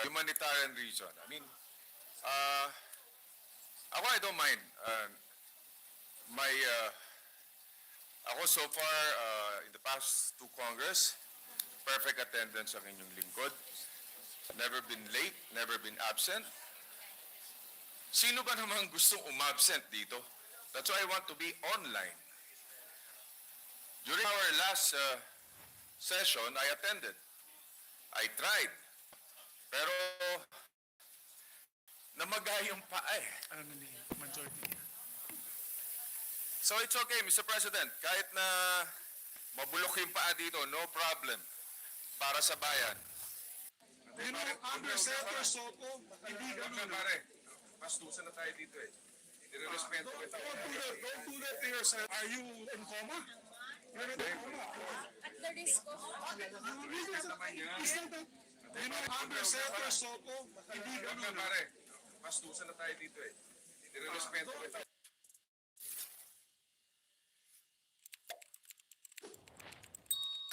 humanitarian reason. I mean, I don't mind. Ako so far, in the past two Congress, perfect attendance ang inyong lingkod. Never been late, never been absent. Sino ba namang gustong umabsent dito? That's why I want to be online. During our last session, I attended. I tried. Pero namaga yung paa eh. Majority. So it's okay, Mr. President. Kahit na mabulok yung paa dito, no problem. Para sa bayan. You know, under Senator Soto, hindi ganun. Pastusan na tayo dito eh. Nire-respeto kita. Don't do that to yourself. Are you in coma? You're in coma. At the risk of You know, under Senator Soto, hindi ganun. Pastusan na tayo dito eh. Nire-respeto kita.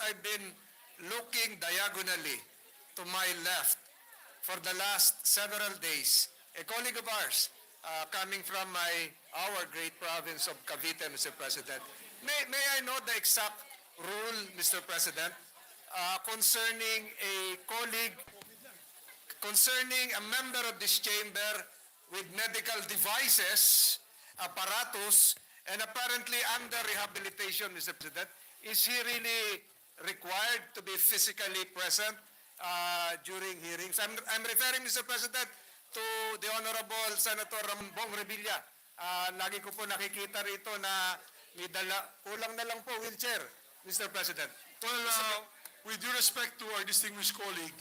I've been looking diagonally to my left for the last several days. A colleague of ours coming from our great province of Cavite, Mr. President. May I know the exact rule, Mr. President, concerning a colleague, concerning a member of this chamber with medical devices, apparatus, and apparently under rehabilitation, Mr. President? Is he really required to be physically present during hearings? I'm referring, Mr. President, to the Honorable Senator Revilla. Lagi ko po nakikita rito na may kulang na lang po wheelchair, Mr. President. Well, with due respect to our distinguished colleague,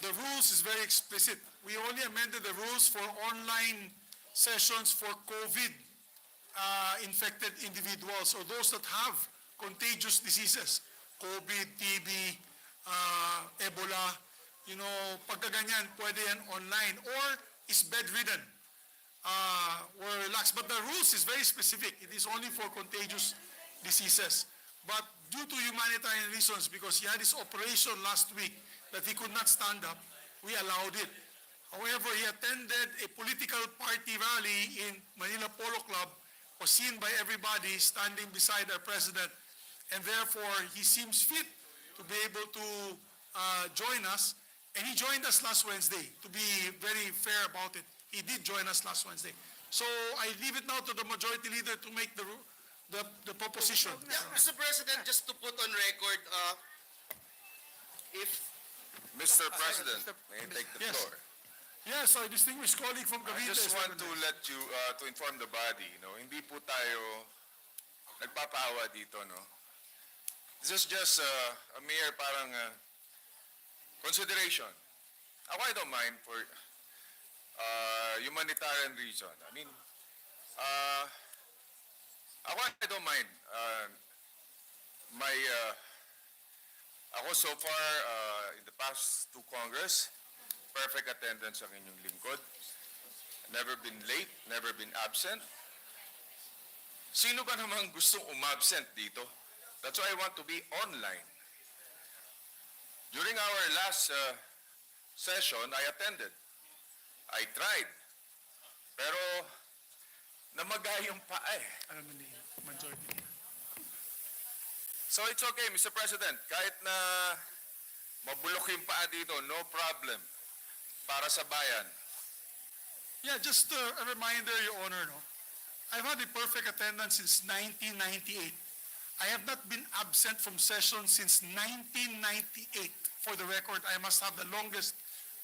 the rules is very explicit. We only amended the rules for online sessions for COVID infected individuals or those that have contagious diseases, COVID, TB, Ebola, you know, pagkaganyan, pwede yan online or is bedridden or relaxed. But the rules is very specific. It is only for contagious diseases. But due to humanitarian reasons, because he had his operation last week that he could not stand up, we allowed it. However, he attended a political party rally in Manila Polo Club, was seen by everybody standing beside our president, and therefore he seems fit to be able to join us. And he joined us last Wednesday. To be very fair about it, he did join us last Wednesday. So I leave it now to the majority leader to make the proposition. Yeah, Mr. President, just to put on record, if Mr. President, may I take the Yes. floor? Yes, our distinguished colleague from I Cavite. just is want to recognized. let you, to inform the body, hindi po tayo nagpapaawa dito, no? This is just a mere parang consideration. I don't mind for humanitarian reason. I mean, I don't mind. Ako so far, in the past two Congress, perfect attendance ang inyong lingkod. Never been late, never been absent. Sino ba namang gustong umabsent dito? That's why I want to be online. During our last session, I attended. I tried. Pero namaga yung paa eh. Majority. So it's okay, Mr. President. Kahit na mabulok yung paa dito, no problem. Para sa bayan. Yeah, just a reminder, Your Honor, no? I've had a perfect attendance since 1998. I have not been absent from session since 1998. For the record, I must have the longest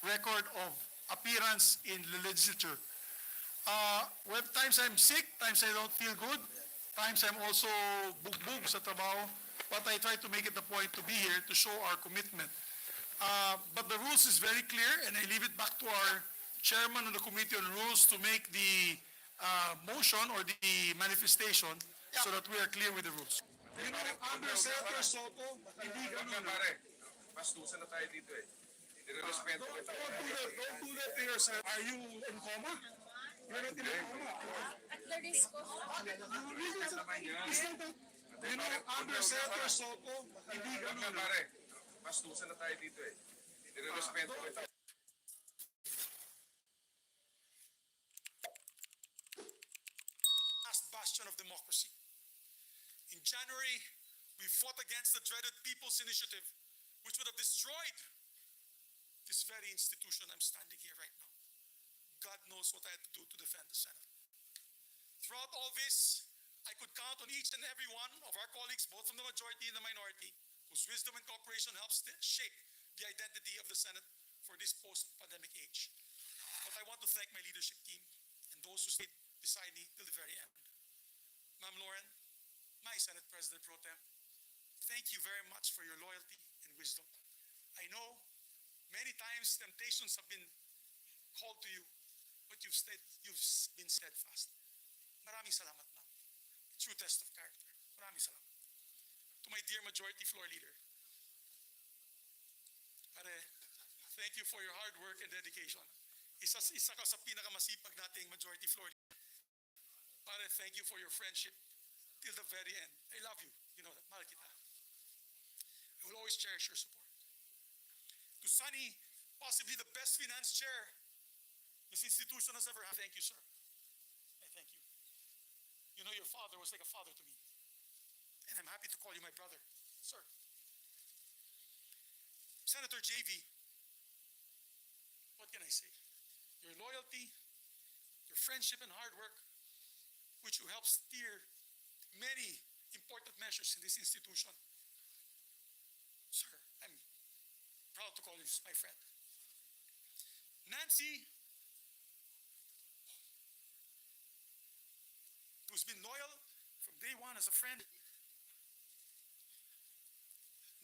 record of appearance in the legislature. Well, times I'm sick, times I don't feel good, times I'm also bugbog sa trabaho, but I try to make it a point to be here to show our commitment. But the rules is very clear, and I leave it back to our chairman of the Committee on Rules to make the motion or the manifestation so that we are clear with the rules. You know, under Senator Soto, hindi ganun. Pastusan na tayo dito eh. Nire-respeto kita. Don't do that to yourself. Are you in coma? You're not in coma. at the risk of You know, under Senator Soto, hindi ganun. Pastusan na tayo dito eh. Nire-respeto kita. January, we fought against the dreaded People's Initiative, which would have destroyed this very institution I'm standing here right now. God knows what I had to do to defend the Senate. Throughout all this, I could count on each and every one of our colleagues, both from the majority and the minority, whose wisdom and cooperation helps shape the identity of the Senate for this post-pandemic age. But I want to thank my leadership team and those who stayed beside me till the very end. Ma'am Lauren, my Senate President Pro Tem, thank you very much for your loyalty and wisdom. I know many times temptations have been called to you, but you've been steadfast. Maraming salamat, ma'am. True test of character. Maraming salamat. To my dear Majority Floor Leader, pare, thank you for your hard work and dedication. Isa ka sa pinakamasipag nating Majority Floor Leader. Pare, thank you for your friendship till the very end. I love you. You know that. Mahal kita. I will always cherish your support. To Sunny, possibly the best finance chair this institution has ever had. Thank you, sir. I thank you. You know, your father was like a father to me. And I'm happy to call you my brother, sir. Senator JV, what can I say? Your loyalty, your friendship and hard work, which will help steer many important measures in this institution. Sir, I'm proud to call you my friend. Nancy, who's been loyal from day one as a friend,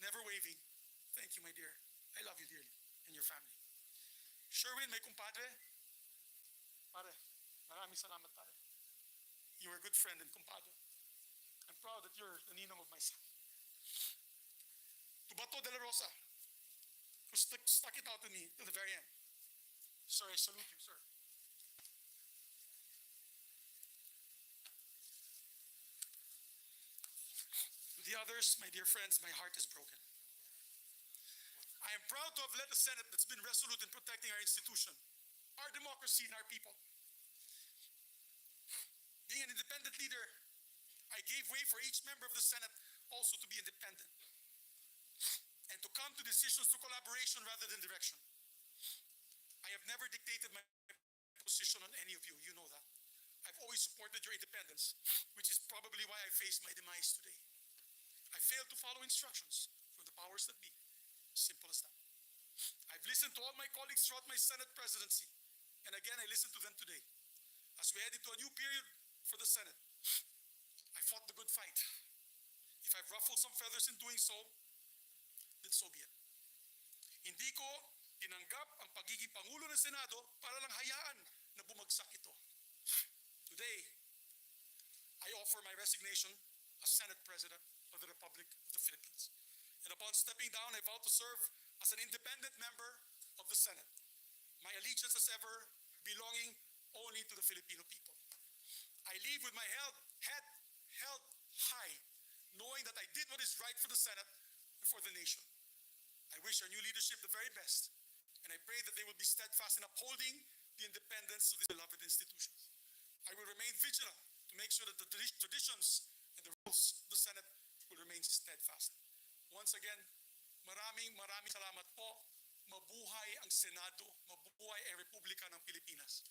never waving. Thank you, my dear. I love you dearly and your family. Sherwin, my kumpadre. Pare, maraming salamat, pare. You are a good friend and kumpadre. I'm proud that you're the ninong of my son. To Bato de la Rosa, who stuck it out to me till the very end. Sir, I salute you, sir. To the others, my dear friends, my heart is broken. I am proud to have led a Senate that's been resolute in protecting our institution, our democracy, and our people. Being an independent leader, I gave way for each member of the Senate also to be independent and to come to decisions through collaboration rather than direction. I have never dictated my position on any of you. You know that. I've always supported your independence, which is probably why I face my demise today. I failed to follow instructions from the powers that be. Simple as that. I've listened to all my colleagues throughout my Senate presidency, and again, I listen to them today. As we head into a new period for the Senate, I fought the good fight. If I've ruffled some feathers in doing so, then so be it. Hindi ko tinanggap ang pagiging Pangulo ng Senado para lang hayaan na bumagsak ito. Today, I offer my resignation as Senate President of the Republic of the Philippines. And upon stepping down, I vow to serve as an independent member of the Senate. My allegiance as ever belonging only to the Filipino people. I leave with my head held high, knowing that I did what is right for the Senate and for the nation. I wish our new leadership the very best, and I pray that they will be steadfast in upholding the independence of this beloved institution. I will remain vigilant to make sure that the traditions and the rules of the Senate will remain steadfast. Once again, maraming salamat po. Mabuhay ang Senado, mabuhay ang Republika ng Pilipinas.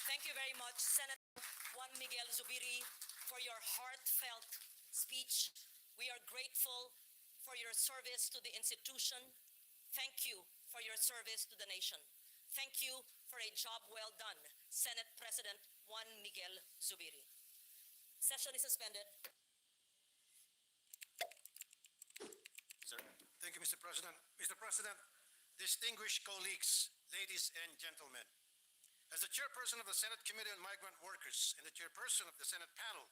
Thank you very much, Senator Juan Miguel Zubiri, for your heartfelt speech. We are grateful for your service to the institution. Thank you for your service to the nation. Thank you for a job well done, Senate President Juan Miguel Zubiri. Session is suspended. Sir. Thank you, Mr. President. Mr. President, distinguished colleagues, ladies and gentlemen, as the chairperson of the Senate Committee on Migrant Workers and the chairperson of the Senate panel,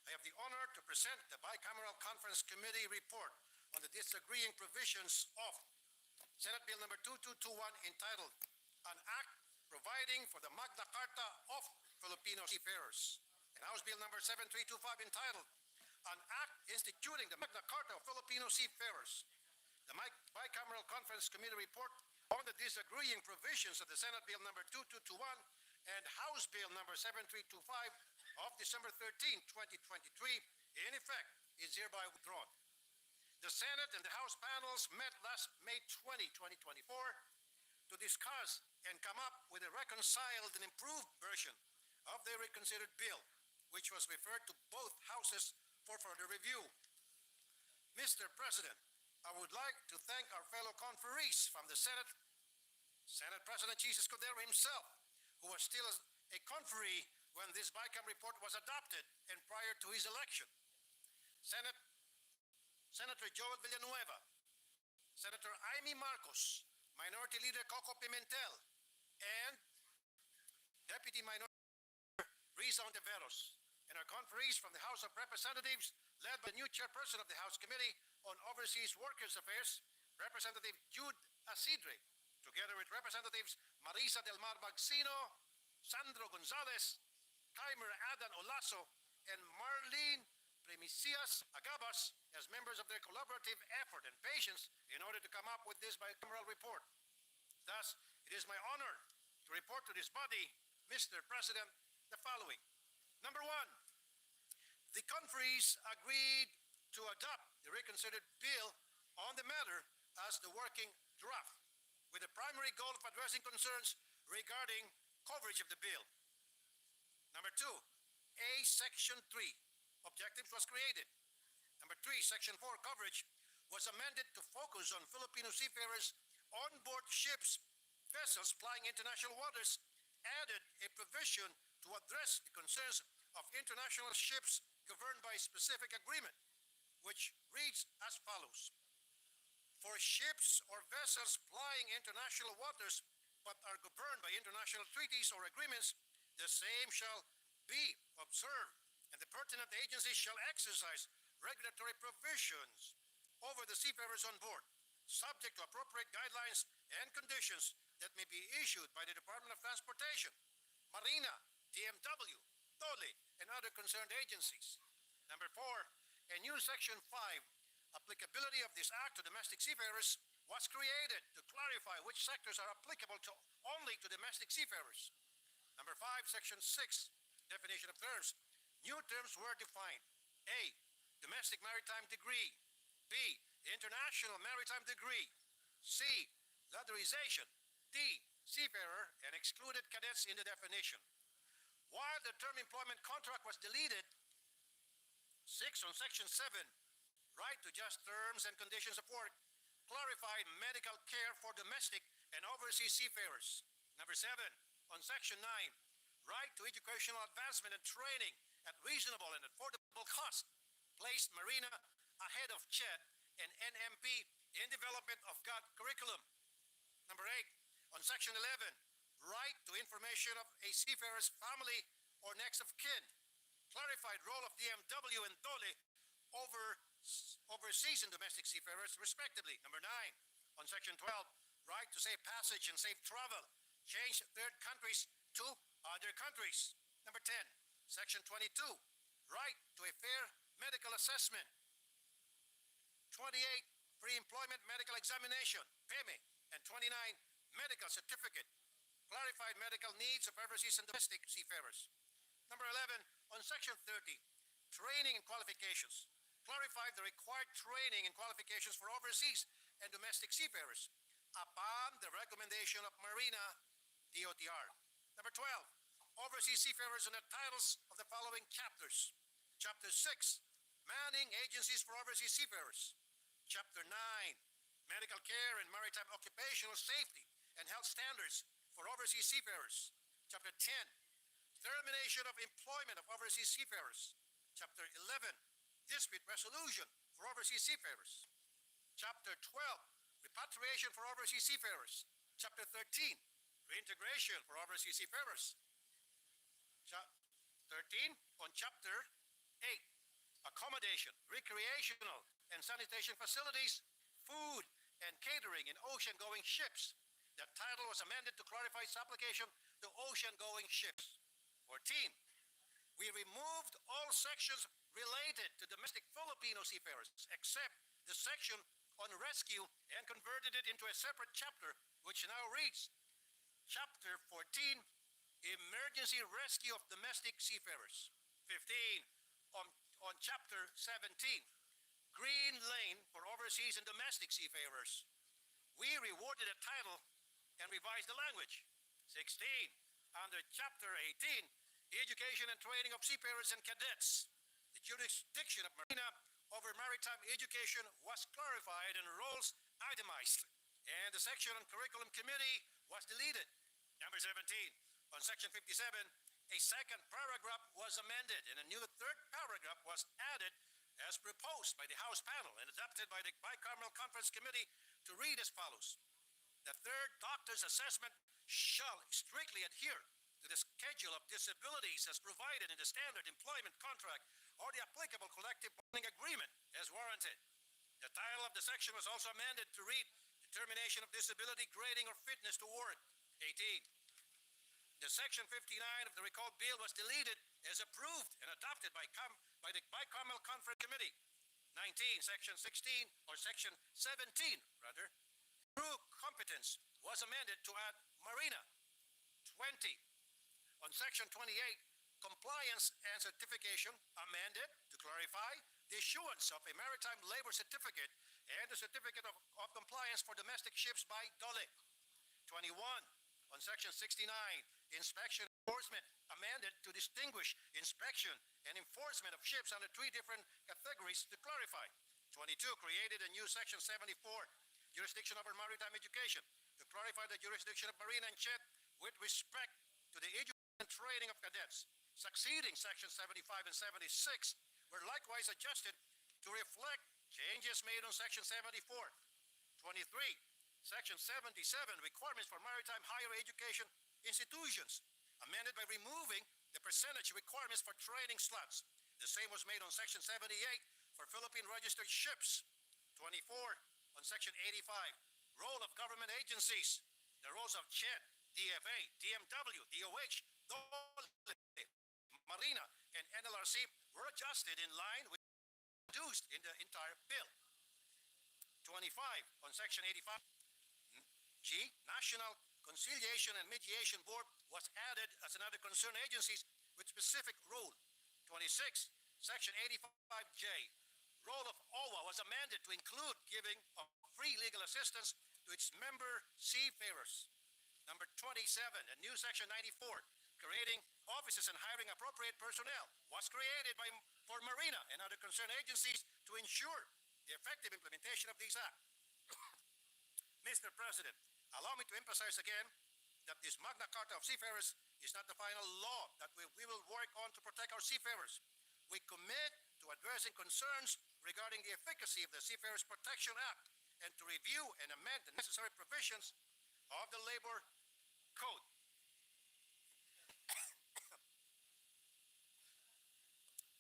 I have the honor to present the Bicameral Conference Committee report on the disagreeing provisions of Senate Bill number 2221 entitled An Act Providing for the Magna Carta of Filipino Seafarers, and House Bill number 7325 entitled An Act Instituting the Magna Carta of Filipino Seafarers. The Bicameral Conference Committee report on the disagreeing provisions of the Senate Bill number 2221 and House Bill number 7325 of December 13, 2023, in effect, is hereby withdrawn. The Senate and the House panels met last May 20, 2024, to discuss and come up with a reconciled and improved version of the reconsidered bill, which was referred to both houses for further review. Mr. President, I would like to thank our fellow conferees from the Senate, Senate President Jesus Cordero himself, who was still a conferee when this BICAM report was adopted and prior to his election. Senator Joel Villanueva, Senator Amy Marcos, Minority Leader Coco Pimentel, and Deputy Minority Leader Hontiveros, and our conferees from the House of Representatives, led by the new chairperson of the House Committee on Overseas Workers Affairs, Representative Jude Asidre, together with Representatives Marisa Del Mar Bagsino, Sandro Gonzalez, Kaimer Adan Olaso, and Marlene Premicias Agabas as members of their collaborative effort and patience in order to come up with this bicameral report. Thus, it is my honor to report to this body, Mr. President, the following. Number one, the conferees agreed to adopt the reconsidered bill on the matter as the working draft, with the primary goal of addressing concerns regarding coverage of the bill. Number two, Section 3, objectives was created. Number three, Section 4, coverage was amended to focus on Filipino seafarers on board ships, vessels plying international waters, added a provision to address the concerns of international ships governed by a specific agreement, which reads as follows. For ships or vessels plying international waters but are governed by international treaties or agreements, the same shall be observed, and the pertinent agencies shall exercise regulatory provisions over the seafarers on board, subject to appropriate guidelines and conditions that may be issued by the Department of Transportation, Marina, DMW, DOLE, and other concerned agencies. Number four, a new Section 5, applicability of this act to domestic seafarers, was created to clarify which sectors are applicable to only to domestic seafarers. Number five, Section 6, definition of terms. New terms were defined. A, domestic maritime degree. B, international maritime degree. C, ladderization. D, seafarer, and excluded cadets in the definition. While the term employment contract was deleted, 6 on Section 7, right to just terms and conditions of work, clarified medical care for domestic and overseas seafarers. Number 7, on Section 9, right to educational advancement and training at reasonable and affordable cost, placed Marina ahead of CHED and NMP in development of GOD curriculum. Number 8, on Section 11, right to information of a seafarer's family or next of kin, clarified role of DMW and DOLE overseas and domestic seafarers, respectively. Number 9, on Section 12, right to safe passage and safe travel, changed third countries to other countries. Number 10, Section 22, right to a fair medical assessment. 28, pre-employment medical examination, PEME, and 29, medical certificate, clarified medical needs of overseas and domestic seafarers. Number 11, on Section 30, training and qualifications, clarified the required training and qualifications for overseas and domestic seafarers upon the recommendation of Marina DOTR. Number 12, overseas seafarers under titles of the following chapters. Chapter 6, manning agencies for overseas seafarers. Chapter 9, medical care and maritime occupational safety and health standards for overseas seafarers. Chapter 10, termination of employment of overseas seafarers. Chapter 11, dispute resolution for overseas seafarers. Chapter 12, repatriation for overseas seafarers. Chapter 13, reintegration for overseas seafarers. 13 on Chapter 8, accommodation, recreational and sanitation facilities, food and catering in ocean-going ships. That title was amended to clarify its application to ocean-going ships. 14, we removed all sections related to domestic Filipino seafarers except the section on rescue and converted it into a separate chapter, which now reads, Chapter 14, Emergency Rescue of Domestic Seafarers. 15, on Chapter 17, Green Lane for Overseas and Domestic Seafarers. We rewarded a title and revised the language. 16, under Chapter 18, Education and Training of Seafarers and Cadets. The jurisdiction of Marina over maritime education was clarified and roles itemized, and the section on Curriculum Committee was deleted. Number 17, on Section 57, a second paragraph was amended and a new third paragraph was added as proposed by the House panel and adopted by the Bicameral Conference Committee to read as follows. The third doctor's assessment shall strictly adhere to the schedule of disabilities as provided in the standard employment contract or the applicable collective bargaining agreement as warranted. The title of the section was also amended to read Determination of Disability, Grading, or Fitness to Work. 18. The Section 59 of the recalled bill was deleted as approved and adopted by the Bicameral Conference Committee. 19. Section 16, or Section 17, rather. True competence was amended to add Marina. 20. On Section 28, compliance and certification amended to clarify the issuance of a maritime labor certificate and the certificate of compliance for domestic ships by DOLE. 21. On Section 69, inspection enforcement amended to distinguish inspection and enforcement of ships under 3 different categories to clarify. 22, created a new Section 74, jurisdiction over maritime education, to clarify the jurisdiction of Marina and CHET with respect to the education and training of cadets. Succeeding Section 75 and 76 were likewise adjusted to reflect changes made on Section 74. 23, Section 77, requirements for maritime higher education institutions, amended by removing the percentage requirements for training slots. The same was made on Section 78 for Philippine registered ships. 24, on Section 85, role of government agencies, the roles of CHET, DFA, DMW, DOH, DOLE, Marina, and NLRC were adjusted in line with reduced in the entire bill. 25, on Section 85, G, National Conciliation and Mediation Board was added as another concerned agencies with specific role. 26, Section 85J, role of OWA was amended to include giving of free legal assistance to its member seafarers. Number 27, a new Section 94, creating offices and hiring appropriate personnel, was created for Marina and other concerned agencies to ensure the effective implementation of these acts. Mr. President, allow me to emphasize again that this Magna Carta of Seafarers is not the final law that we will work on to protect our seafarers. We commit to addressing concerns regarding the efficacy of the Seafarers Protection Act and to review and amend the necessary provisions of the Labor Code.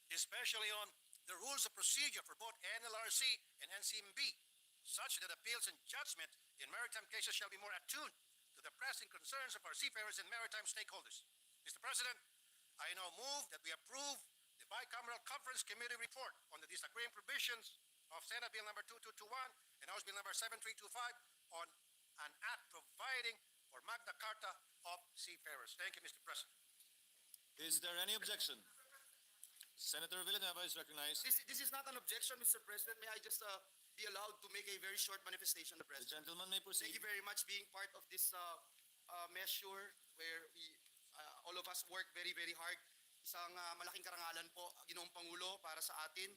Especially on the rules of procedure for both NLRC and NCMB, such that appeals and judgment in maritime cases shall be more attuned to the pressing concerns of our seafarers and maritime stakeholders. Mr. President, I now move that we approve the Bicameral Conference Committee report on the disagreeing provisions of Senate Bill number 2221 and House Bill number 7325 on an act providing for Magna Carta of Seafarers. Thank you, Mr. President. Is there any objection? Senator Villanueva is recognized. This is not an objection, Mr. President. May I just be allowed to make a very short manifestation, Mr. The President? gentleman may proceed. Thank you very much being part of this measure where we, all of us work very, very hard. Isang malaking karangalan po, Ginoong Pangulo, para sa atin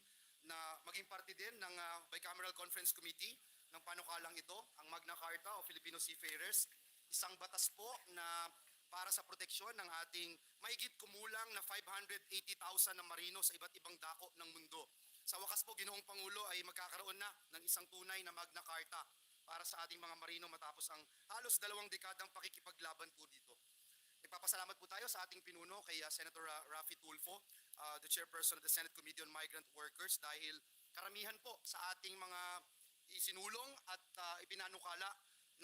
na maging parte din ng Bicameral Conference Committee ng panukalang ito, ang Magna Carta o Filipino Seafarers. Isang batas po na para sa proteksyon ng ating mahigit kumulang na 580,000 na marino sa iba't ibang dako ng mundo. Sa wakas po, Ginoong Pangulo, ay magkakaroon na ng isang tunay na Magna Carta para sa ating mga marino matapos ang halos 2 dekadang pakikipaglaban po dito. Nagpapasalamat po tayo sa ating pinuno kay Senator Rafi Tulfo, the chairperson of the Senate Committee on Migrant Workers, dahil karamihan po sa ating mga isinulong at ipinanukala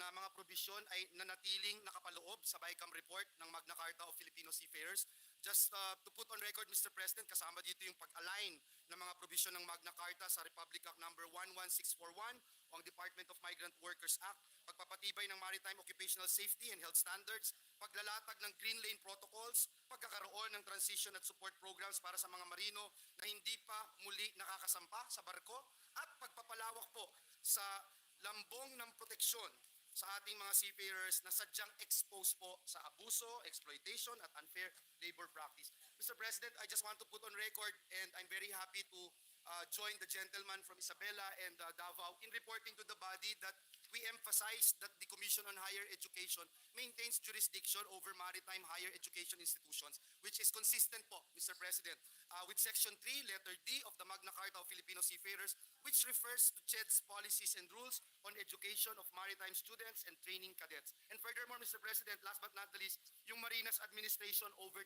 na mga probisyon ay nanatiling nakapaloob sa BICAM report ng Magna Carta of Filipino Seafarers. Just to put on record, Mr. President, kasama dito yung pag-align ng mga probisyon ng Magna Carta sa Republic Act number 11641 o ang Department of Migrant Workers Act, pagpapatid pagpapatibay ng maritime occupational safety and health standards, paglalatag ng green lane protocols, pagkakaroon ng transition at support programs para sa mga marino na hindi pa muli nakakasampa sa barko, at pagpapalawak po sa lambong ng proteksyon sa ating mga seafarers na sadyang exposed po sa abuso, exploitation at unfair labor practice. Mr. President, I just want to put on record, and I'm very happy to join the gentleman from Isabela and Davao in reporting to the body that we emphasize that the Commission on Higher Education maintains jurisdiction over maritime higher education institutions, which is consistent po, Mr. President, with Section 3, Letter D of the Magna Carta of Filipino Seafarers, which refers to CHED's policies and rules on education of maritime students and training cadets. And furthermore, Mr. President, last but not the least, yung Marinas Administration over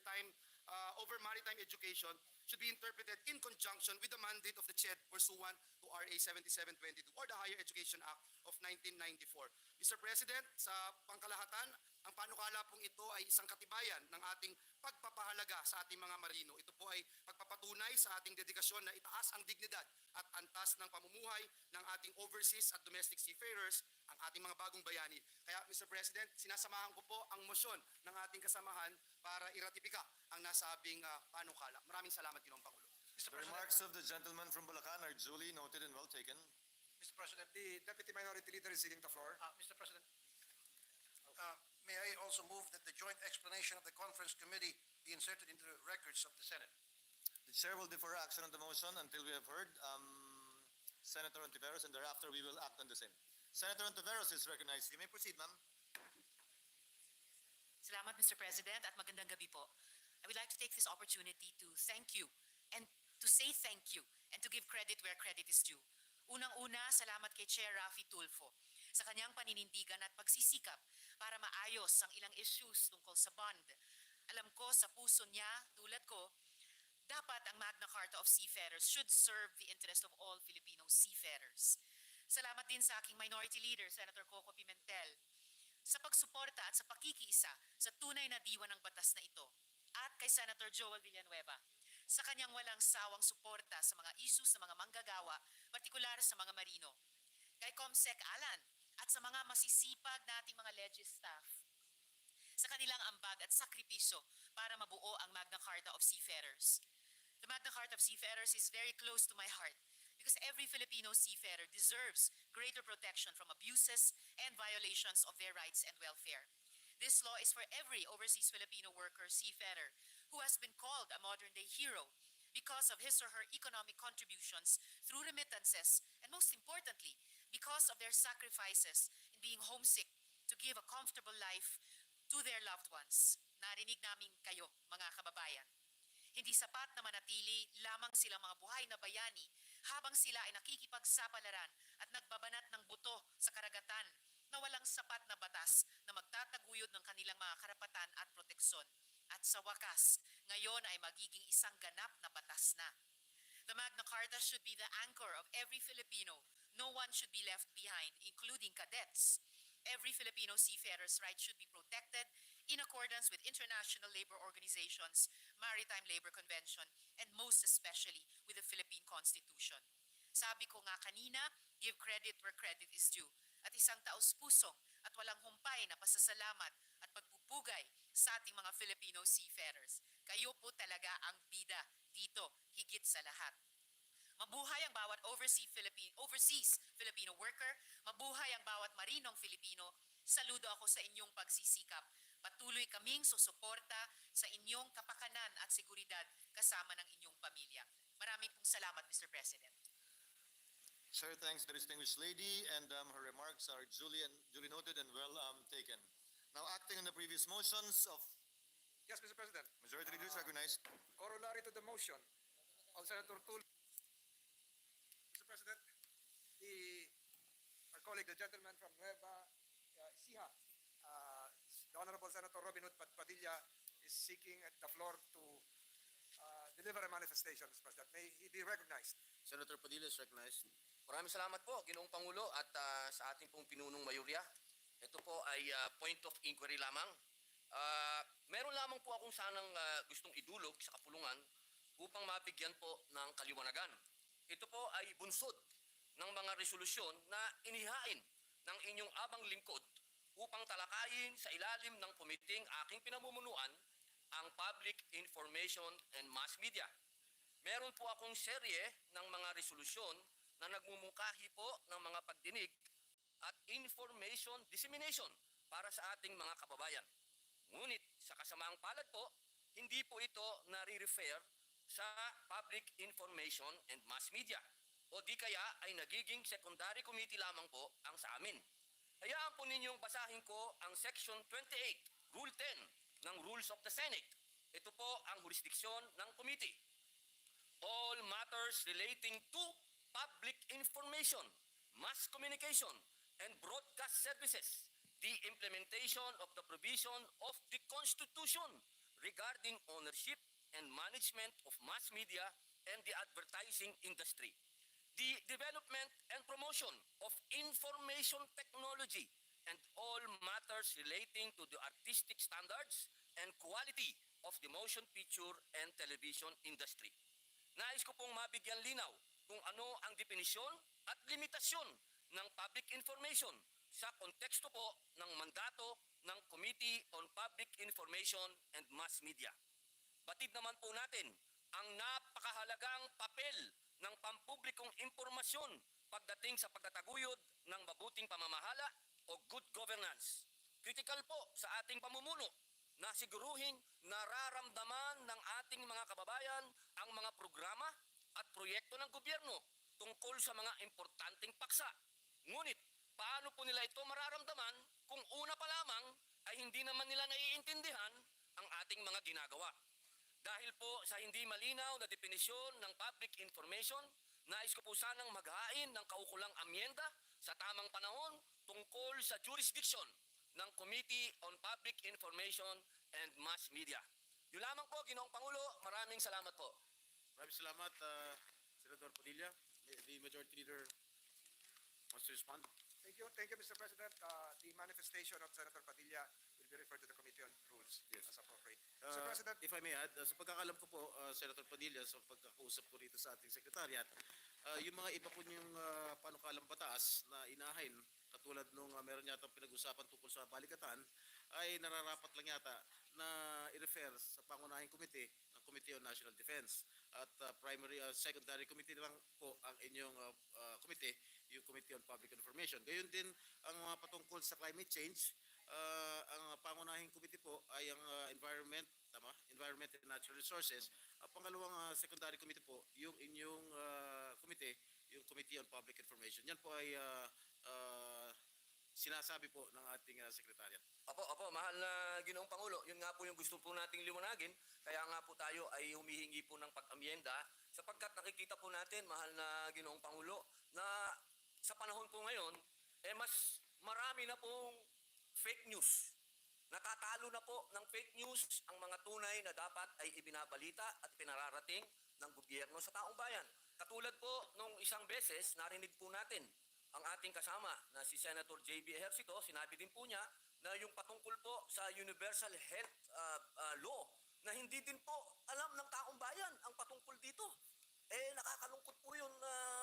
maritime education should be interpreted in conjunction with the mandate of the CHED pursuant to RA 7722 or the Higher Education Act of 1994. Mr. President, sa pangkalahatan, ang panukala pong ito ay isang katibayan ng ating pagpapahalaga sa ating mga marino. Ito po ay pagpapatunay sa ating dedikasyon na itaas ang dignidad at antas ng pamumuhay ng ating overseas at domestic seafarers, ang ating mga bagong bayani. Kaya, Mr. President, sinasamahan ko po ang motion ng ating kasamahan para iratipika ang nasabing panukala. Maraming salamat, Ginoong Pangulo. Mr. The President, remarks of the gentleman from Bulacan are duly noted and well taken. Mr. President, The Deputy Minority Leader is seeking the floor. Mr. President, may I also move that the joint explanation of the conference committee be inserted into the records of the Senate? The chair will defer action on the motion until we have heard Senator Hontiveros, and thereafter we will act on the same. Senator Hontiveros is recognized. You may proceed, ma'am. Salamat, Mr. President, at magandang gabi po. I would like to take this opportunity to thank you and to say thank you and to give credit where credit is due. Unang-una, salamat kay Chair Rafi Tulfo sa kanyang paninindigan at pagsisikap para maayos ang ilang issues tungkol sa bond. Alam ko sa puso niya, tulad ko, dapat ang Magna Carta of Seafarers should serve the interest of all Filipino seafarers. Salamat din sa aking minority leader, Senator Coco Pimentel, sa pagsuporta at sa pakikiisa sa tunay na diwa ng batas na ito, at kay Senator Joel Villanueva sa kanyang walang sawang suporta sa mga issues ng mga manggagawa, partikular sa mga marino, kay Comsec Alan at sa mga masisipag nating mga legis staff sa kanilang ambag at sakripisyo para mabuo ang Magna Carta of Seafarers. The Magna Carta of Seafarers is very close to my heart because every Filipino seafarer deserves greater protection from abuses and violations of their rights and welfare. This law is for every overseas Filipino worker, seafarer, who has been called a modern-day hero because of his or her economic contributions through remittances, and most importantly, because of their sacrifices in being homesick to give a comfortable life to their loved ones. Narinig namin kayo, mga kababayan. Hindi sapat na manatili lamang silang mga buhay na bayani habang sila ay nakikipagsapalaran at nagbabanat ng buto sa karagatan na walang sapat na batas na magtataguyod ng kanilang mga karapatan at proteksyon. At sa wakas, ngayon ay magiging isang ganap na batas na. The Magna Carta should be the anchor of every Filipino. No one should be left behind, including cadets. Every Filipino seafarer's rights should be protected in accordance with international labor organizations, Maritime Labor Convention, and most especially with the Philippine Constitution. Sabi ko nga kanina, give credit where credit is due. At isang taos-pusong at walang humpay na pasasalamat at pagpupugay sa ating mga Filipino seafarers. Kayo po talaga ang bida dito, higit sa lahat. Mabuhay ang bawat overseas Filipino worker, mabuhay ang bawat marinong Filipino. Saludo ako sa inyong pagsisikap. Patuloy kaming susuporta sa inyong kapakanan at seguridad kasama ng inyong pamilya. Maraming pong salamat, Mr. President. Sir, thanks the distinguished lady, and her remarks are duly noted and well taken. Now, acting on the previous motions of Yes, Mr. President. majority leaders recognized. Corollary to the motion of Senator Tulfo. Mr. President, our colleague, the gentleman from Nueva Ecija, the Honorable Senator Robin Hood Padilla, is seeking the floor to deliver a manifestation, Mr. President. May he be recognized. Senator Padilla is recognized. Maraming salamat po, Ginoong Pangulo, at sa ating pong pinunong mayurya. Ito po ay point of inquiry lamang. Meron lamang po akong sanang gustong idulog sa kapulungan upang mabigyan po ng kaliwanagan. Ito po ay bunsod ng mga resolusyon na inihain ng inyong abang lingkod upang talakayin sa ilalim ng komiting aking pinamumunuan ang Public Information and Mass Media. Meron po akong serye ng mga resolusyon na nagmumungkahi po ng mga pagdinig at information dissemination para sa ating mga kababayan. Ngunit sa kasamaang palad po, hindi po ito nare-refer sa Public Information and Mass Media o di kaya ay nagiging secondary committee lamang po ang sa amin. Hayaan po ninyong basahin ko ang Section 28, Rule 10 ng Rules of the Senate. Ito po ang jurisdiksyon ng committee. All matters relating to public information, mass communication, and broadcast services, the implementation of the provision of the Constitution regarding ownership and management of mass media and the advertising industry, the development and promotion of information technology, and all matters relating to the artistic standards and quality of the motion picture and television industry. Nais ko pong mabigyan linaw kung ano ang definisyon at limitasyon ng public information sa konteksto po ng mandato ng Committee on Public Information and Mass Media. Batid naman po natin ang napakahalagang papel ng pampublikong impormasyon pagdating sa pagtataguyod ng mabuting pamamahala o good governance. Critical po sa ating pamumuno na siguruhin nararamdaman ng ating mga kababayan ang mga programa at proyekto ng gobyerno tungkol sa mga importanteng paksa. Ngunit, paano po nila ito mararamdaman kung una pa lamang ay hindi naman nila naiintindihan ang ating mga ginagawa? Dahil po sa hindi malinaw na definisyon ng public information, nais ko po sanang maghain ng kaukulang amyenda sa tamang panahon tungkol sa jurisdiction ng Committee on Public Information and Mass Media. Yun lamang po, Ginoong Pangulo. Maraming salamat po. Maraming salamat, Senator Padilla. The Majority Leader wants to respond. Thank you, Mr. President. The manifestation of Senator Padilla will be referred to the Committee on Rules as appropriate. Mr. President, If I may add, sa pagkakalam ko po, Senator Padilla, sa pagkakausap ko rito sa ating Secretariat, yung mga iba po niyong panukalang batas na inahin, katulad nung meron yata pinag-usapan tungkol sa balikatan, ay nararapat lang yata na i-refer sa pangunahing komite ng Committee on National Defense. At secondary committee lang po ang inyong komite, yung Committee on Public Information. Gayon din ang mga patungkol sa climate change, ang pangunahing committee po ay ang Environment and Natural Resources. Ang pangalawang secondary committee po, yung inyong komite, yung Committee on Public Information. Yan po ay sinasabi po ng ating Secretariat. Opo, mahal na Ginoong Pangulo. Yun nga po yung gusto po nating liwanagin. Kaya nga po tayo ay humihingi po ng pag-amyenda sapagkat nakikita po natin, mahal na Ginoong Pangulo, na sa panahon po ngayon, mas marami na pong fake news. Natatalo na po ng fake news ang mga tunay na dapat ay ibinabalita at pinararating ng gobyerno sa taong bayan. Katulad po nung isang beses, narinig po natin ang ating kasama na si Senator J.B. Ejercito, sinabi din po niya na yung patungkol po sa Universal Health Law na hindi din po alam ng taong bayan ang patungkol dito. Nakakalungkot po yun,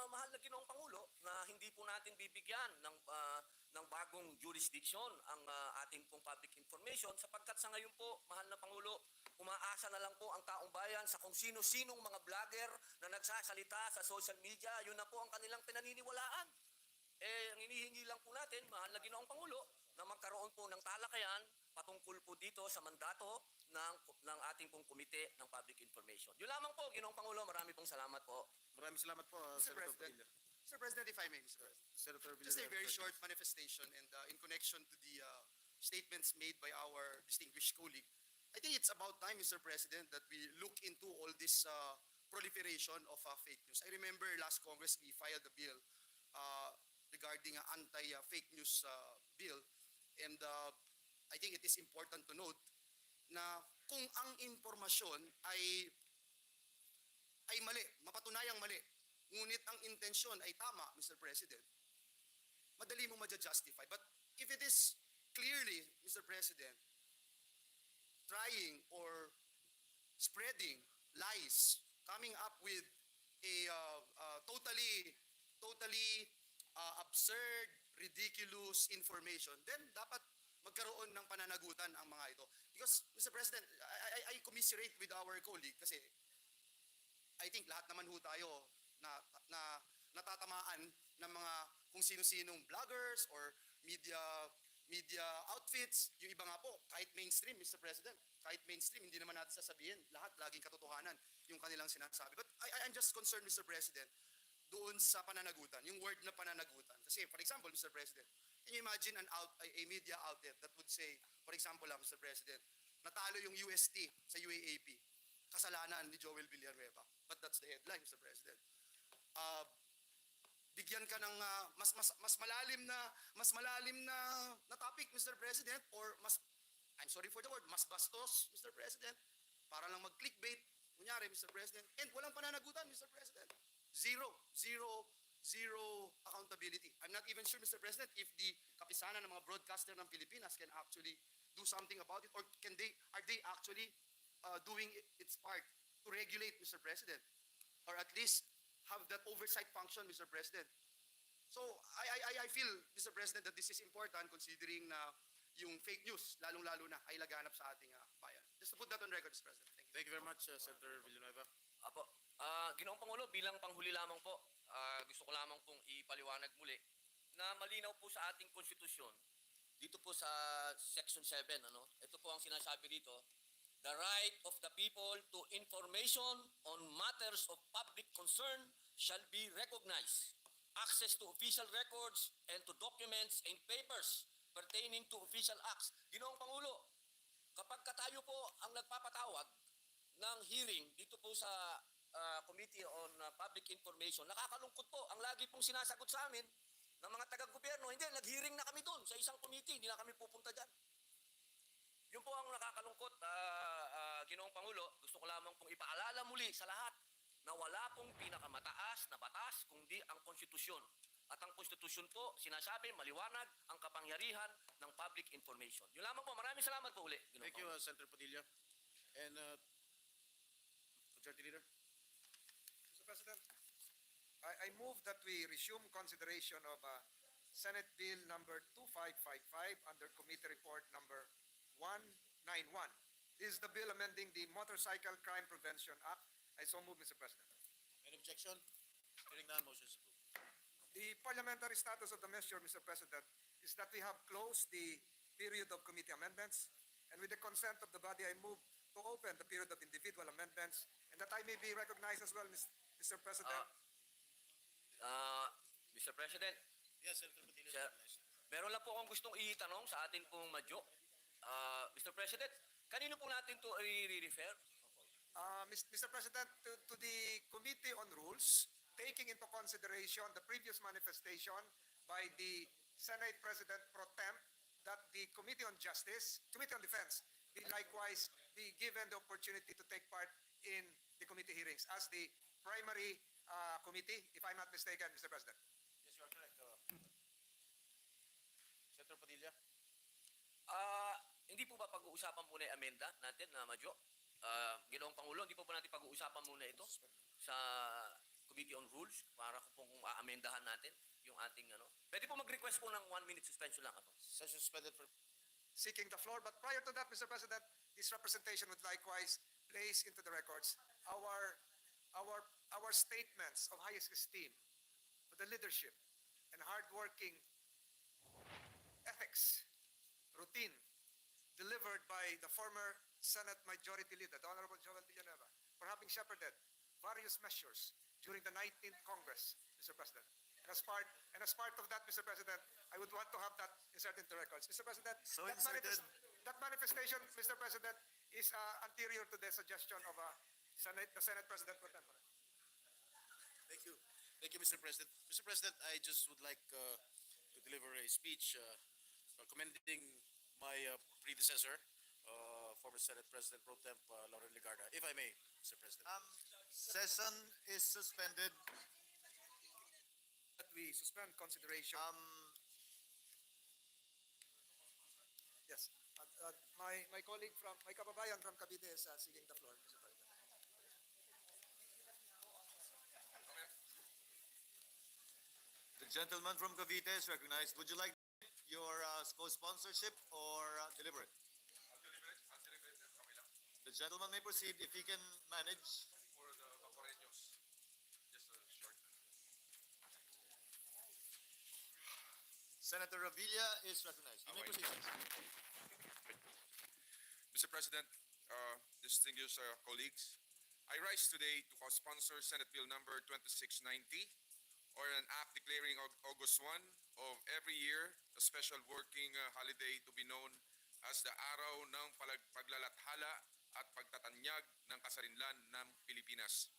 mahal na Ginoong Pangulo, na hindi po natin bibigyan ng bagong jurisdiction ang ating pong public information sapagkat sa ngayon po, mahal na Pangulo, umaasa na lang po ang taong bayan sa kung sino-sinong mga vlogger na nagsasalita sa social media, yun na po ang kanilang pinaniniwalaan. Ang hinihingi lang po natin, mahal na Ginoong Pangulo, na magkaroon po ng talakayan patungkol po dito sa mandato ng ating pong Komite ng Public Information. Yun lamang po, Ginoong Pangulo, marami pong salamat po. Maraming salamat po, Senator Padilla. Mr. President, if I may, Mr. President. Senator Just a very Villanueva. short manifestation and in connection to the statements made by our distinguished colleague. I think it's about time, Mr. President, that we look into all this proliferation of fake news. I remember last Congress we filed a bill regarding anti-fake news bill, and I think it is important to note na kung ang impormasyon ay mali, mapatunayang mali, ngunit ang intensyon ay tama, Mr. President, madali mo ma-justify. But if it is clearly, Mr. President, trying or spreading lies, coming up with a totally absurd, ridiculous information, then dapat magkaroon ng pananagutan ang mga ito. Because, Mr. President, I commiserate with our colleague kasi I think lahat naman ho tayo na natatamaan ng mga kung sino-sinong vloggers or media outfits. Yung iba nga po, kahit mainstream, Mr. President, kahit mainstream, hindi naman natin sasabihin, lahat laging katotohanan yung kanilang sinasabi. But I'm just concerned, Mr. President, doon sa pananagutan, yung word na pananagutan. Kasi, for example, Mr. President, can you imagine a media outlet that would say, for example Mr. President, natalo yung UST sa UAAP, kasalanan ni Joel Villanueva. But that's the headline, Mr. President. Bigyan ka ng mas malalim na topic, Mr. President, or I'm sorry for the word, mas bastos, Mr. President, para lang mag-clickbait, kunyari, Mr. President, and walang pananagutan, Mr. President. Zero accountability. I'm not even sure, Mr. President, if the kapisanan ng mga broadcaster ng Pilipinas can actually do something about it, or are they actually doing its part to regulate, Mr. President, or at least have that oversight function, Mr. President. So I feel, Mr. President, that this is important considering na yung fake news, lalong-lalo na, ay laganap sa ating bayan. Just to put that on record, Mr. President. Thank you. Thank you very much, Senator Villanueva. Apo, Ginoong Pangulo, bilang panghuli lamang po, gusto ko lamang pong ipaliwanag muli na malinaw po sa ating konstitusyon, dito po sa Section 7, ito po ang sinasabi dito, the right of the people to information on matters of public concern shall be recognized. Access to official records and to documents and papers pertaining to official acts. Ginoong Pangulo, kapag tayo po ang nagpapatawag ng hearing dito po sa Committee on Public Information, nakakalungkot po. Ang lagi pong sinasagot sa amin ng mga taga-gobyerno, hindi, nag-hearing na kami doon sa isang committee, hindi na kami pupunta dyan. Yun po ang nakakalungkot, Ginoong Pangulo. Gusto ko lamang pong ipaalala muli sa lahat na wala pong pinakamataas na batas kundi ang konstitusyon. At ang konstitusyon po, sinasabi, maliwanag ang kapangyarihan ng public information. Yun lamang po. Maraming salamat po uli. Thank you, Senator Padilla. And, Majority Leader. Mr. President, I move that we resume consideration of Senate Bill number 2555 under Committee Report number 191. This is the bill amending the Motorcycle Crime Prevention Act. I so move, Mr. President. Any objection? Hearing none, motion is approved. The parliamentary status of the measure, Mr. President, is that we have closed the period of committee amendments, and with the consent of the body, I move to open the period of individual amendments, and that I may be recognized as well, Mr. President. Mr. President, Yes, Senator Padilla. Sir, meron lang po akong gustong itanong sa atin pong madyo. Mr. President, kanino po natin to i-refer? Mr. President, to the Committee on Rules, taking into consideration the previous manifestation by the Senate President pro tem that the Committee on Defense, be likewise be given the opportunity to take part in the committee hearings as the primary committee, if I'm not mistaken, Mr. President. Yes, you are correct. Senator Padilla. Hindi po ba pag-uusapan muna yung amenda natin na madyo? Ginoong Pangulo, hindi po ba natin pag-uusapan muna ito sa Committee on Rules para kung amendahan natin yung ating Pwede po mag-request po ng 1-minute suspension lang ako. Session suspended for... Seeking the floor, but prior to that, Mr. President, this representation would likewise place into the records our statements of highest esteem for the leadership and hardworking ethics routine delivered by the former Senate Majority Leader, the Honorable Joel Villanueva, for having shepherded various measures during the 19th Congress, Mr. President. And as part of that, Mr. President, I would want to have that inserted into records. Mr. President, So that, inserted. that manifestation, Mr. President, is anterior to the suggestion of the Senate President pro tempore. Thank you. Thank you, Mr. President. Mr. President, I just would like to deliver a speech commending my predecessor, former Senate President Pro Temp Lauren Legarda, if I may, Mr. President. Session is suspended. That we suspend consideration. Yes. My colleague from, my kababayan from Cavite is seeking the floor, Mr. President. The Gentleman from Cavite is recognized. Would you like your co-sponsorship or deliver it? I'll deliver it. Okay lang. The gentleman may proceed if he can manage. For the Vaporeños. Just a short. Senator Revilla is recognized. You may Okay. proceed. Mr. President, distinguished colleagues, I rise today to co-sponsor Senate Bill number 2690, or an act declaring August 1 of every year a special working holiday to be known as the Araw ng Paglalathala at Pagtatanyag ng Kasarinlan ng Pilipinas.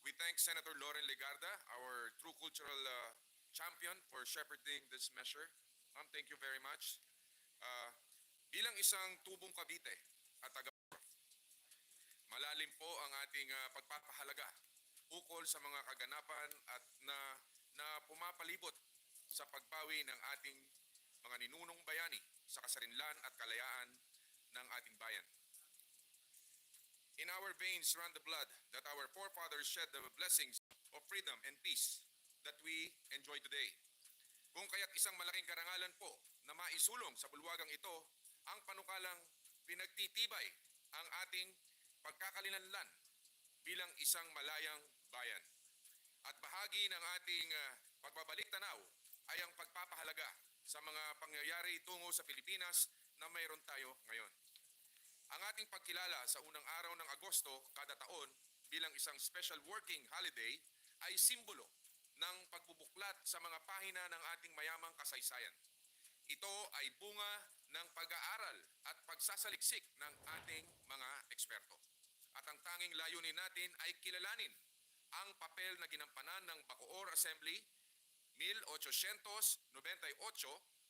We thank Senator Loren Legarda, our true cultural champion, for shepherding this measure. Ma'am, thank you very much. Bilang isang tubong Cavite at taga malalim po ang ating pagpapahalaga ukol sa mga kaganapan at na pumapalibot sa pagbawi ng ating mga ninunong bayani sa kasarinlan at kalayaan ng ating bayan. In our veins run the blood that our forefathers shed, the blessings of freedom and peace that we enjoy today. Kung kaya't isang malaking karangalan po na maisulong sa bulwagang ito ang panukalang pinagtitibay ang ating pagkakalinlanlan bilang isang malayang bayan. At bahagi ng ating pagbabalik tanaw ay ang pagpapahalaga sa mga pangyayari tungo sa Pilipinas na mayroon tayo ngayon. Ang ating pagkilala sa unang araw ng Agosto kada taon bilang isang special working holiday ay simbolo ng pagbubuklat sa mga pahina ng ating mayamang kasaysayan. Ito ay bunga ng pag-aaral at pagsasaliksik ng ating mga eksperto. At ang tanging layunin natin ay kilalanin ang papel na ginampanan ng Bacoor Assembly 1898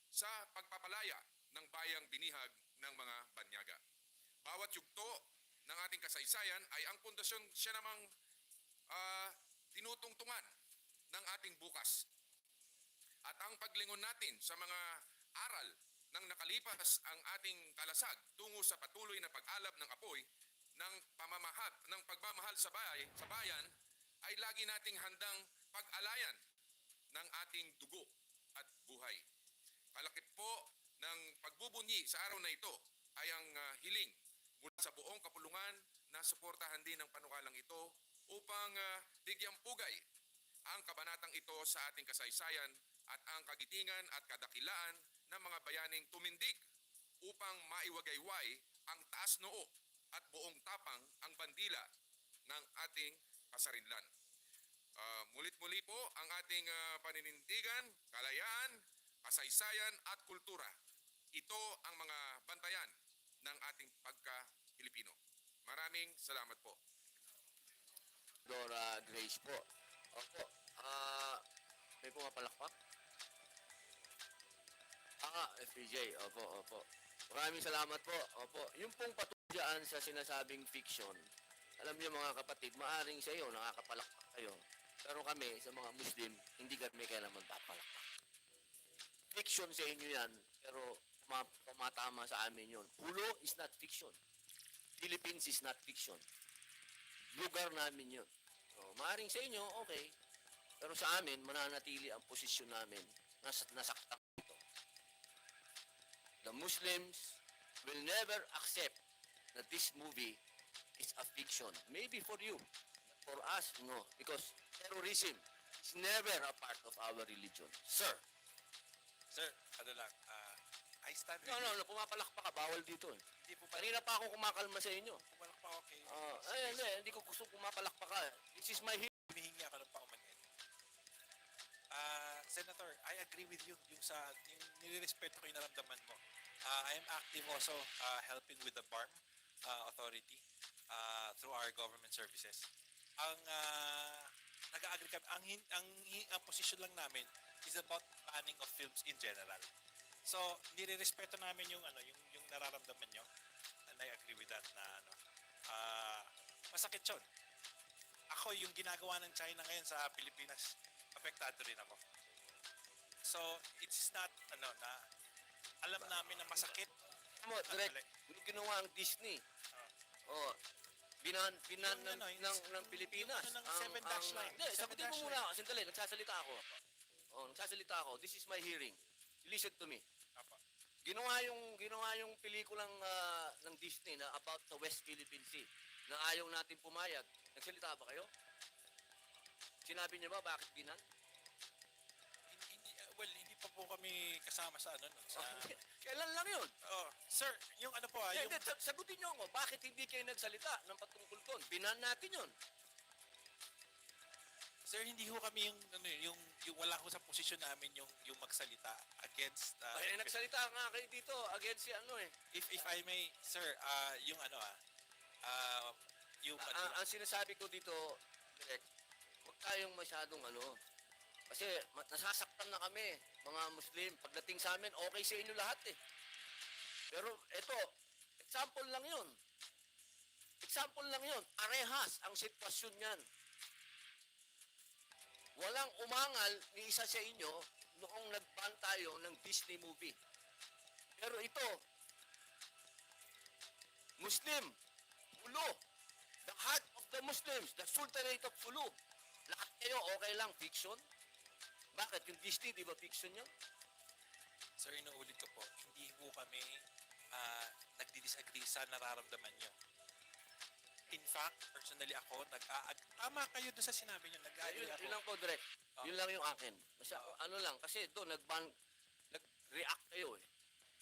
sa pagpapalaya ng bayang binihag ng mga banyaga. Bawat yugto ng ating kasaysayan ay ang pundasyon siya namang tinutungtungan ng ating bukas. At ang paglingon natin sa mga aral ng nakalipas ang ating kalasag tungo sa patuloy na pag-alab ng apoy ng pagmamahal sa bayan ay lagi nating handang pag-alayan ng ating dugo at buhay. Kalakip po ng pagbubunyi sa araw na ito ay ang hiling mula sa buong kapulungan na suportahan din ng panukalang ito upang bigyang pugay ang kabanatang ito sa ating kasaysayan at ang kagitingan at kadakilaan ng mga bayaning tumindig upang maiwagayway ang taas noo at buong tapang ang bandila ng ating kasarinlan. Mulit-muli po ang ating paninindigan, kalayaan, kasaysayan at kultura. Ito ang mga bantayan ng ating pagka-Pilipino. Maraming salamat po. Dora Grace po. Opo. May pumapalakpak? FPJ. Opo. Maraming salamat po. Opo. Yung pong patudyaan sa sinasabing fiction, alam niyo mga kapatid, maaring sa iyo, nakakapalakpak kayo. Pero kami, sa mga Muslim, hindi kami kailangan magpapalakpak. Fiction sa inyo yan, pero pumatama sa amin yun. Pulo is not fiction. Philippines is not fiction. Lugar namin yun. So, maaring sa inyo, okay. Pero sa amin, mananatili ang posisyon namin na nasaktan ito. The Muslims will never accept that this movie is a fiction. Maybe for you. For us, no. Because terrorism is never a part of our religion. Sir. Sir, ano lang, I stand with No, pumapalakpak ka. Bawal dito eh. Hindi po pala Kanina pa ako kumakalma sa inyo. pumalakpak ako kay... Hindi ko gusto pumapalakpak ka. This is my Hinihingi ako ng paumanhin. Senator, I agree with you yung nilirespeto ko yung naramdaman mo. I am active also helping with the BARM authority through our government services. Ang nag-agree kami, ang position lang namin is about banning of films in general. So, nilirespeto namin yung nararamdaman nyo. And I agree with that na masakit yun. Ako, yung ginagawa ng China ngayon sa Pilipinas, apektado rin ako. So, it's not, alam namin na masakit. direct, yung ginawa ang Disney. Binan ng Pilipinas. Yung 7-dash line. Hindi, sagutin mo muna ako. Sandali, nagsasalita ako. magsasalita ako. This is my hearing. Listen to me. Apa. Ginawa yung pelikulang ng Disney na about the West Philippine Sea na ayaw natin pumayag. Nagsalita ba kayo? Sinabi niyo ba bakit binan? Hindi pa po kami kasama sa ano nun. Sa, Kailan lang yun? sir, yung ano po yung... Hindi, sagutin niyo ako, bakit hindi kayo nagsalita ng patungkol doon? Binan natin yun. Sir, hindi ho kami yung wala ho sa posisyon namin yung magsalita against Nagsalita nga kayo dito against si ano eh. if I may, sir, yung ano yung Ang sinasabi ko dito, direct, huwag tayong masyadong ano. Kasi nasasaktan na kami, mga Muslim. Pagdating sa amin, okay sa inyo lahat eh. Pero eto, example lang yun. Example lang yun. Parehas ang sitwasyon niyan. Walang umangal ni isa sa inyo noong nag-ban tayo ng Disney movie. Pero ito, Muslim, Fulu, the heart of the Muslims, the Sultanate of Fulu. Lahat kayo okay lang, fiction? Bakit? Yung Disney, di ba fiction yun? Sir, inuulit ko po, hindi po kami nagdi-disagree sa nararamdaman nyo. In fact, personally ako, tama kayo doon sa sinabi nyo, nag-agree ako. Yun lang po, direct. Yun lang yung akin. Ano lang, kasi doon, nag-react kayo eh.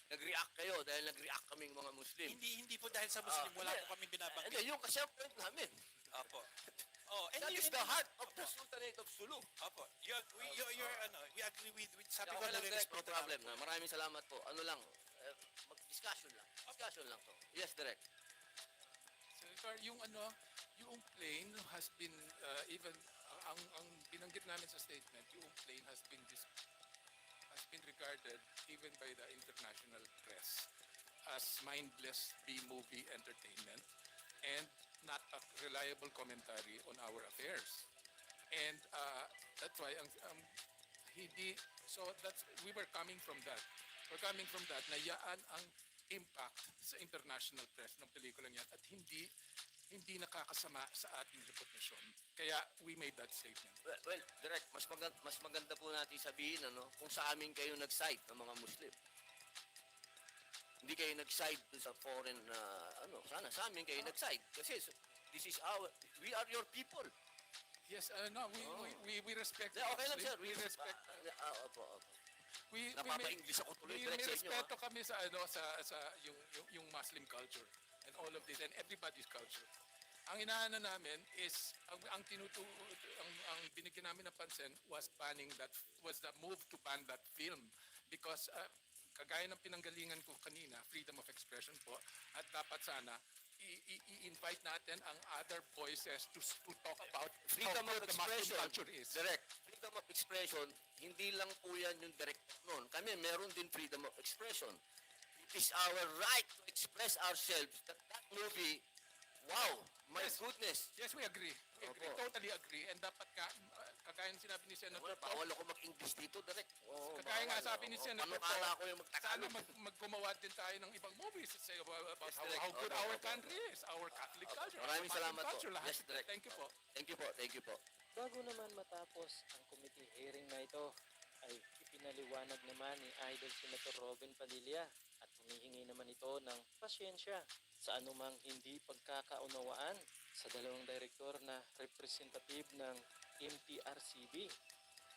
Nag-react kayo dahil nag-react kaming mga Muslim. Hindi po dahil sa Muslim, wala po kami binabanggit. Hindi, yung kasi ang point namin. Opo. And That is the heart of the Sultanate of Sulu. Opo. We agree with sabi ko Okay na lang, direct, no respeto problem namin. na. Maraming salamat po. Ano lang, discussion lang. Discussion lang to. Yes, direct. Sir, yung yung plane has been even ang binanggit namin sa statement, yung plane has been regarded even by the international press as mindless B-movie entertainment and not a reliable commentary on our affairs. And that's why we were coming from that. We're coming from that na yaan ang impact sa international press ng pelikulang yan at hindi nakakasama sa ating reputasyon. Kaya we made that statement. Well, direct, mas maganda po natin sabihin kung sa amin kayo nag-side ng mga Muslim. Hindi kayo nag-side dun sa foreign sana sa amin kayo nag-side kasi we are your people. Yes, no, we respect. Yeah, okay lang, sir. We respect. Opo. We Napapa-English ako tuloy may direct sa inyo. respeto kami sa sa yung Muslim culture and all of this and everybody's culture. Ang inaano namin is ang binigyan namin ng pansin was the move to ban that film because kagaya ng pinanggalingan ko kanina, freedom of expression po, at dapat sana i-invite natin ang other voices to talk about Freedom how of good the Muslim expression, culture is. direct. Freedom of expression, hindi lang po yan yung direct noon. Kami meron din freedom of expression. It is our right to express ourselves that movie, wow, my goodness. Yes, we agree. We agree. Opo. Totally agree. And dapat kagaya ng sinabi ni Senator Wala, bawal ako mag-English dito, direct. Kagaya nga sabi ni Senator Panukala ko yung sana magtagalog. maggumawa din tayo ng ibang movies to say about Yes, how, direct. how good Opo, our opo. country is, our Catholic culture, our Maraming Muslim salamat po. culture, lahat. Yes, direct. Thank you po. Thank you po, thank you po. Bago naman matapos ang committee hearing na ito, ay ipinaliwanag naman ni Idol Senator Robin Padilla at humihingi naman ito ng pasyensya sa anumang hindi pagkakaunawaan sa dalawang direktor na representative ng MTRCB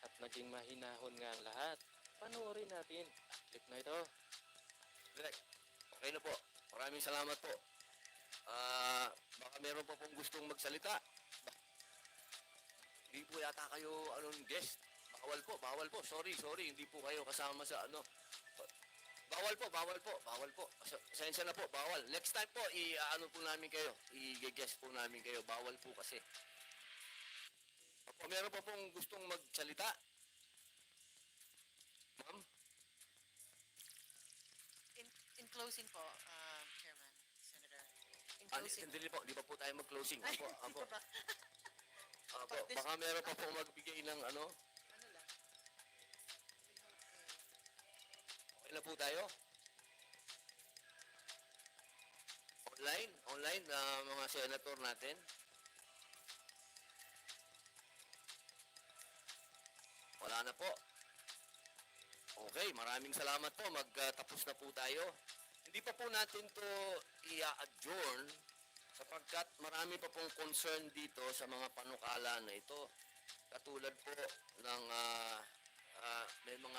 at naging mahinahon nga ang lahat. Panoorin natin ang clip na ito. Direct. Okay na po. Maraming salamat po. Baka meron pa pong gustong magsalita. Hindi po yata kayo guest. Bawal po. Sorry. Hindi po kayo kasama sa Bawal po. Pasensya na po, bawal. Next time po, po namin kayo. I-guest po namin kayo. Bawal po kasi. Opo, meron pa pong gustong magsalita? Ma'am? In closing po, Chairman, Senator. In Hindi po, di pa po tayo mag-closing. Opo. Opo, But this- baka meron pa po magbigay ng Ano lang? Okay na po tayo? Online, mga senator natin. Wala na po. Okay, maraming salamat po. Magtapos na po tayo. Hindi pa po natin to i-adjourn sapagkat marami pa pong concern dito sa mga panukala na ito. Katulad po ng may mga